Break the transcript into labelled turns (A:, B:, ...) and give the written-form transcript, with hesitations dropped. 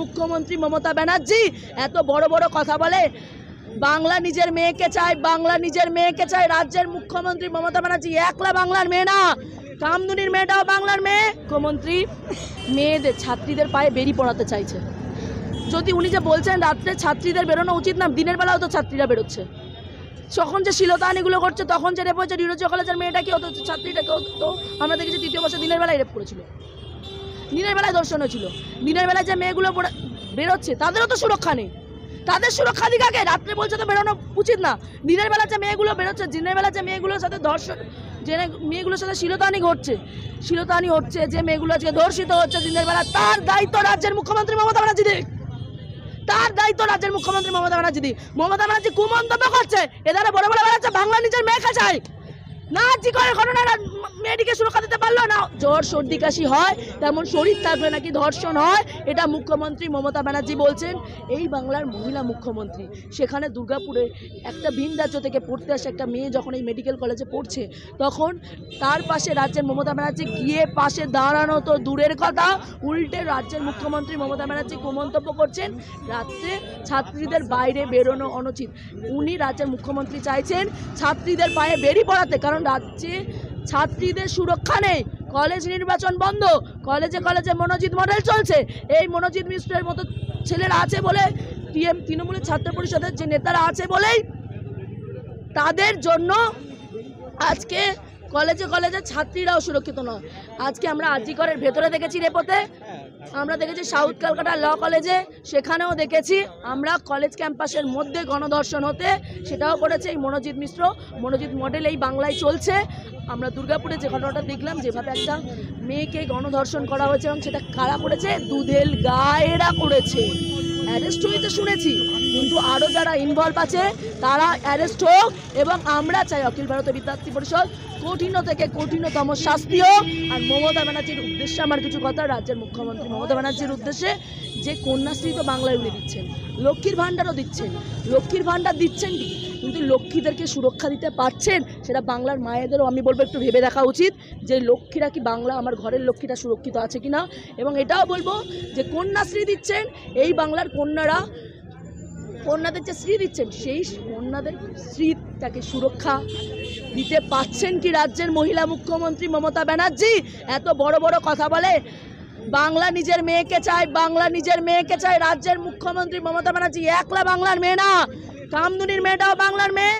A: মুখ্যমন্ত্রী মমতা ব্যানার্জি এত বড় বড় কথা বলে। বাংলা নিজের মেয়েকে চায়, বাংলা নিজের মেয়েকে চায়। রাজ্যের মুখ্যমন্ত্রী মমতা ব্যানার্জি একলা বাংলার মেয়ে না, কামদুনির মেয়েটাও বাংলার মেয়ে। মুখ্যমন্ত্রী মেয়েদের ছাত্রীদের পায়ে বেরি পড়াতে চাইছে। যদি উনি যে বলছেন রাত্রে ছাত্রীদের বেরোনো উচিত না, দিনের বেলাও তো ছাত্রীরা বেরোচ্ছে। যখন যে শিলতাহানিগুলো করছে, তখন যে রেপ হয়েছে ডিরোজিও কলেজের মেয়েটাকে হতো, ছাত্রীটাকে হতো, আমরা দেখেছি তৃতীয় বর্ষে দিনের বেলায় রেপ করেছিল, দিনের বেলায় ধর্ষণ হয়েছিল। দিনের বেলায় যে মেয়েগুলো বেরোচ্ছে তাদেরও তো সুরক্ষা নেই। তাদের সুরক্ষা দিক আগে, রাত্রে বলছে তো বেরোনো উচিত না। দিনের বেলা যে মেয়েগুলো বেরোচ্ছে, দিনের বেলা যে মেয়েগুলোর সাথে ধর্ষণ, যে মেয়েগুলোর সাথে শিলতাহানি হচ্ছে, যে মেয়েগুলো আজকে ধর্ষিত হচ্ছে দিনের বেলা, তার দায়িত্ব রাজ্যের মুখ্যমন্ত্রী মমতা ব্যানার্জি দিক। তার দায়িত্ব রাজ্যের মুখ্যমন্ত্রী মমতা ব্যানার্জি দিক। মমতা ব্যানার্জি কুমন্তব্য করছে, এদারে বড় বড় বেড়াচ্ছে বাংলা নিজের মেয়েকে চাই না। জিকরের ঘটনাটা মেয়েটিকে সুরক্ষা দিতে পারলো না। জ্বর সর্দি কাশি হয়, তেমন শরীর থাকলে নাকি ধর্ষণ হয়, এটা মুখ্যমন্ত্রী মমতা ব্যানার্জি বলছেন। এই বাংলার মহিলা মুখ্যমন্ত্রী, সেখানে দুর্গাপুরে একটা ভিন রাজ্য থেকে পড়তে আসে একটা মেয়ে যখন এই মেডিকেল কলেজে পড়ছে, তখন তার পাশে রাজ্যের মমতা ব্যানার্জি গিয়ে পাশে দাঁড়ানো তো দূরের কথা, উল্টে রাজ্যের মুখ্যমন্ত্রী মমতা ব্যানার্জি কুমন্তব্য করছেন রাত্রে ছাত্রীদের বাইরে বেরোনো অনুচিত। উনি রাজ্যের মুখ্যমন্ত্রী চাইছেন ছাত্রীদের পায়ে বেরি পড়াতে, কারণ রাজ্যে ছাত্রীদের সুরক্ষা নেই। কলেজ নির্বাচন বন্ধ, কলেজে কলেজে মনোজিৎ মডেল চলছে। এই মনোজিৎ মিশ্রের মতো ছেলেরা আছে বলে, তৃণমূলের ছাত্র পরিষদের যে নেতারা আছে বলেই তাদের জন্য আজকে কলেজে কলেজে ছাত্রীরাও সুরক্ষিত নয়। আজকে আমরা আজিকরের ভেতরে দেখেছি রেপোতে, আমরা দেখেছি সাউথ ক্যালকাটা ল কলেজে, সেখানেও দেখেছি আমরা কলেজ ক্যাম্পাসের মধ্যে গণধর্ষণ হতে, সেটাও করেছে এই মনোজিৎ মিশ্র। মনোজিৎ মডেল এই বাংলায় চলছে। আমরা দুর্গাপুরে যে ঘটনাটা দেখলাম, যেভাবে একটা মেয়েকে গণধর্ষণ করা হয়েছে, এবং সেটা কারা করেছে, দুধেল গায়েরা করেছে। অ্যারেস্ট হয়েছে শুনেছি, কিন্তু আরও যারা ইনভলভ আছে তারা অ্যারেস্ট হোক। এবং আমরা চাই অখিল ভারতীয় বিদ্যার্থী পরিষদ কঠিন থেকে কঠিনতম শাস্তি হোক। আর মমতা ব্যানার্জির উদ্দেশ্যে আমার কিছু কথা, রাজ্যের মুখ্যমন্ত্রী মমতা ব্যানার্জির উদ্দেশ্যে, যে কন্যাশ্রী তো বাংলায় উনি দিচ্ছেন, লক্ষ্মীর ভাণ্ডারও দিচ্ছেন। লক্ষ্মীর ভাণ্ডার দিচ্ছেন কি, কিন্তু লক্ষ্মীদেরকে সুরক্ষা দিতে পারছেন? সেটা বাংলার মায়েদেরও আমি বলবো একটু ভেবে দেখা উচিত, যে লক্ষ্মীরা কি বাংলা, আমার ঘরের লক্ষ্মীটা সুরক্ষিত আছে কিনা। এবং এটাও বলবো যে কন্যাশ্রী দিচ্ছেন, এই বাংলার কন্যাদের যে শ্রী দিচ্ছেন, সেই কন্যাদের শ্রীটাকে সুরক্ষা দিতে পারছেন কি রাজ্যের মহিলা মুখ্যমন্ত্রী মমতা ব্যানার্জি? এত বড় বড় কথা বলে। বাংলা নিজের মেয়েকে চায়, বাংলা নিজের মেয়েকে চায়। রাজ্যের মুখ্যমন্ত্রী মমতা ব্যানার্জি একলা বাংলার মেয়ে না, কামদুনির মেয়েটাও বাংলার মেয়ে।